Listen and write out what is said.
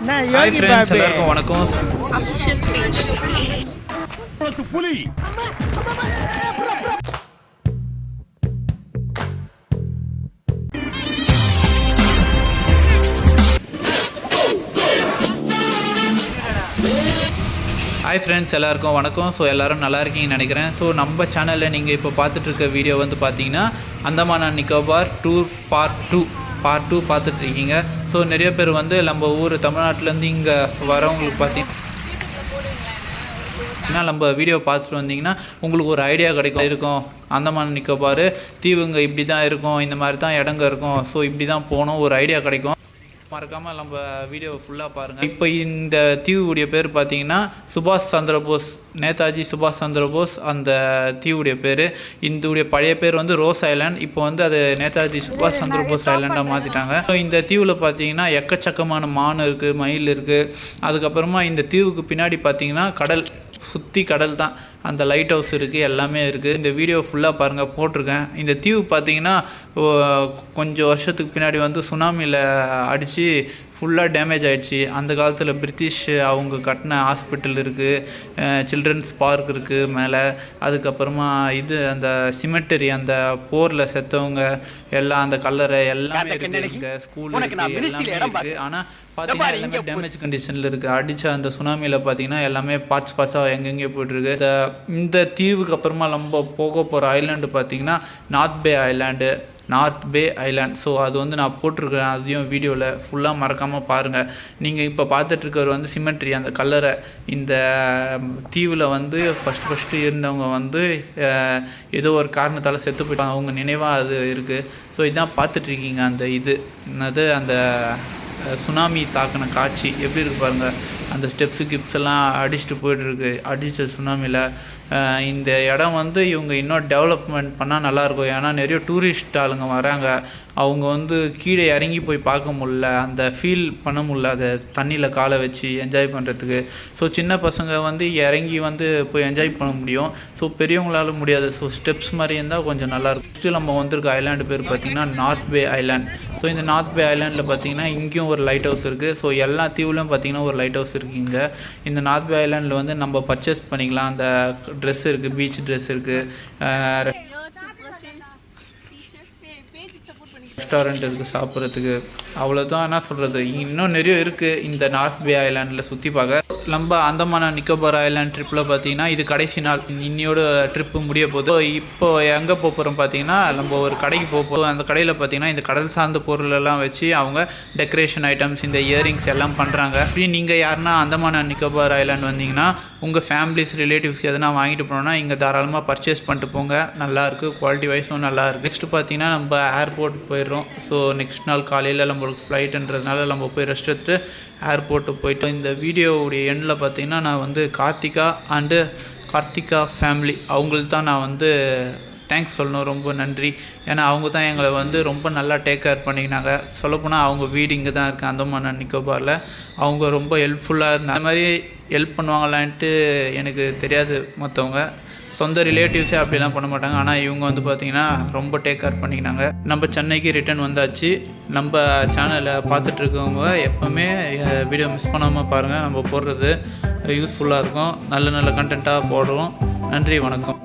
Hi friends, எல்லாருக்கும் வணக்கம். Official page. Hi friends, எல்லாருக்கும் வணக்கம். ஸோ எல்லோரும் நல்லா இருக்கீங்கன்னு நினைக்கிறேன். ஸோ நம்ம சேனலில் நீங்கள் இப்போ பார்த்துட்ருக்க வீடியோ வந்து பார்த்தீங்கன்னா Andaman and Nicobar tour part two பார்த்துட்ருக்கீங்க. ஸோ நிறைய பேர் வந்து நம்ம ஊர் தமிழ்நாட்டிலேருந்து இங்கே வரவங்களுக்கு பார்த்தீங்கன்னா நம்ம வீடியோ பார்த்துட்டு வந்தீங்கன்னா உங்களுக்கு ஒரு ஐடியா இருக்கும். அந்தமான் நிக்கோபார் தீவுங்க இப்படி தான் இருக்கும், இந்த மாதிரி தான் இடங்க இருக்கும், ஸோ இப்படி தான் போகணும், ஒரு ஐடியா கிடைக்கும். மறக்காமல் நம்ம வீடியோ ஃபுல்லாக பாருங்கள். இப்போ இந்த தீவுடைய பேர் பார்த்தீங்கன்னா சுபாஷ் சந்திரபோஸ், நேதாஜி சுபாஷ் சந்திரபோஸ் அந்த தீவுடைய பேர். இந்த பழைய பேர் வந்து ரோஸ் ஐலாண்ட், இப்போ வந்து அது நேதாஜி சுபாஷ் சந்திரபோஸ் ஐலாண்டாக மாற்றிட்டாங்க. ஸோ இந்த தீவில் பார்த்தீங்கன்னா எக்கச்சக்கமான மான் இருக்குது, மயில் இருக்குது. அதுக்கப்புறமா இந்த தீவுக்கு பின்னாடி பார்த்தீங்கன்னா கடல், சுற்றி கடல் தான். அந்த லைட் ஹவுஸ் இருக்குது, எல்லாமே இருக்குது. இந்த வீடியோ ஃபுல்லாக பாருங்கள், போட்டிருக்கேன். இந்த தீவு பார்த்தீங்கன்னா கொஞ்சம் வருஷத்துக்கு பின்னாடி வந்து சுனாமியில் அடித்து ஃபுல்லாக டேமேஜ் ஆகிடுச்சு. அந்த காலத்தில் பிரிட்டிஷ் அவங்க கட்டின ஹாஸ்பிட்டல் இருக்குது, சில்ட்ரன்ஸ் பார்க் இருக்குது மேலே. அதுக்கப்புறமா அந்த சிமெட்டரி, அந்த போரில் செத்தவங்க எல்லாம், அந்த கல்லறை எல்லாமே இருக்குது. இங்கே ஸ்கூல் இருக்குது, எல்லாமே இருக்குது. ஆனால் பார்த்தீங்கன்னா எல்லாமே டேமேஜ் கண்டிஷனில் இருக்குது. அடித்த அந்த சுனாமியில் பார்த்தீங்கன்னா எல்லாமே பார்ட்ஸாக எங்கெங்கேயோ போய்ட்டுருக்கு. இந்த தீவுக்கு அப்புறமா நம்ம போக போகிற ஐலாண்டு பார்த்தீங்கன்னா நார்த் பே ஐலாண்ட். ஸோ அது வந்து நான் போட்டிருக்கேன், அதையும் வீடியோவில் ஃபுல்லாக மறக்காமல் பாருங்கள். நீங்கள் இப்போ பார்த்துட்ருக்கவர் வந்து சிமெட்ரி, அந்த கல்லறை. இந்த தீவில் வந்து ஃபஸ்ட்டு இருந்தவங்க வந்து ஏதோ ஒரு காரணத்தால் செத்து போயிட்டாங்க, அவங்க நினைவாக அது இருக்குது. ஸோ இதான் பார்த்துட்ருக்கீங்க. அந்த சுனாமி தாக்கின காட்சி எப்படி இருக்குது பாருங்கள். அந்த கிப்ஸ் எல்லாம் அடிச்சுட்டு போய்ட்டுருக்கு, அடித்த சுனாமியில். இந்த இடம் வந்து இவங்க இன்னும் டெவலப்மெண்ட் பண்ணால் நல்லாயிருக்கும். ஏன்னா நிறைய டூரிஸ்ட் ஆளுங்க வராங்க, அவங்க வந்து கீழே இறங்கி போய் பார்க்க முடில, அந்த ஃபீல் பண்ண முடில, அதை தண்ணியில் காலை வச்சு என்ஜாய் பண்ணுறதுக்கு. ஸோ சின்ன பசங்க வந்து இறங்கி வந்து போய் என்ஜாய் பண்ண முடியும், ஸோ பெரியவங்களால முடியாது. ஸோ ஸ்டெப்ஸ் மாதிரி இருந்தால் கொஞ்சம் நல்லாயிருக்கும். ஃபஸ்ட்டு நம்ம வந்திருக்க ஐலாண்டு பேர் பார்த்திங்கன்னா நார்த் பே ஐலாண்ட். ஸோ இந்த நார்த் பே ஐலாண்டில் பார்த்திங்கன்னா இங்கேயும் ஒரு லைட் ஹவுஸ் இருக்குது. ஸோ எல்லா தீவுலையும் பார்த்திங்கன்னா ஒரு லைட் ஹவுஸ் இருக்குங்க. இந்த நார்த் பே ஐலாண்டில் வந்து நம்ம பர்ச்சேஸ் பண்ணிக்கலாம். அந்த ட்ரெஸ் இருக்குது, பீச் ட்ரெஸ் இருக்குது, ரெஸ்டாரண்ட் இருக்குது சாப்பிட்றதுக்கு. அவ்வளோதான் என்ன சொல்கிறது, இன்னும் நிறைய இருக்குது இந்த நார்த் பே ஐலாண்டில் சுற்றி பார்க்க. நம்ம அந்தமான் நிக்கோபார் ஐலாண்ட் ட்ரிப்பில் பார்த்தீங்கன்னா இது கடைசி நாள், இன்னியோட ட்ரிப்பு முடிய போகுது. இப்போ எங்கே போகிறோம் பார்த்தீங்கன்னா நம்ம ஒரு கடைக்கு போகிறோம். அந்த கடையில் பார்த்தீங்கன்னா இந்த கடல் சார்ந்த பொருளெல்லாம் வச்சு அவங்க டெக்கரேஷன் ஐட்டம்ஸ், இந்த இயரிங்ஸ் எல்லாம் பண்ணுறாங்க. அப்படி நீங்கள் யாருன்னா அந்தமான் நிக்கோபார் ஐலாண்ட் வந்தீங்கன்னா உங்கள் ஃபேமிலிஸ், ரிலேட்டிவ்ஸ்க்கு எதனா வாங்கிட்டு போனோன்னா இங்கே தாராளமாக பர்ச்சேஸ் பண்ணிட்டு போங்க. நல்லாயிருக்கு, குவாலிட்டி வைஸும் நல்லாயிருக்கு. நெக்ஸ்ட்டு பார்த்தீங்கன்னா நம்ம ஏர்போர்ட் போயிடுறோம். ஸோ நெக்ஸ்ட் நாள் காலையில் நம்மளுக்கு ஃப்ளைட்டுன்றதுனால நம்ம போய் ரெஸ்ட் எடுத்துகிட்டு ஏர்போர்ட்டு போயிட்டோம். இந்த வீடியோவுடைய எண்டில் பார்த்தீங்கன்னா நான் வந்து கார்த்திகா ஃபேமிலி அவங்களுக்கு தான் நான் வந்து தேங்க்ஸ் சொல்லணும், ரொம்ப நன்றி. ஏன்னா அவங்க தான் எங்களை வந்து ரொம்ப நல்லா டேக் கேர் பண்ணிக்கினாங்க. சொல்லப்போனால் அவங்க வீடு இங்கே தான் இருக்குது, அந்தமான் நிக்கோபாரில். அவங்க ரொம்ப ஹெல்ப்ஃபுல்லாக இருந்தாங்க. அந்த மாதிரி ஹெல்ப் பண்ணுவாங்களான்ட்டு எனக்கு தெரியாது. மற்றவங்க சொந்த ரிலேட்டிவ்ஸே அப்படிலாம் பண்ண மாட்டாங்க, ஆனால் இவங்க வந்து பார்த்திங்கன்னா ரொம்ப டேக் கேர் பண்ணிக்கினாங்க. நம்ம சென்னைக்கு ரிட்டர்ன் வந்தாச்சு. நம்ம சேனலை பார்த்துட்ருக்கவங்க எப்போவுமே வீடியோ மிஸ் பண்ணாமல் பாருங்கள். நம்ம போடுறது யூஸ்ஃபுல்லாக இருக்கும், நல்ல கண்டென்ட்டாக போடுறோம். நன்றி, வணக்கம்.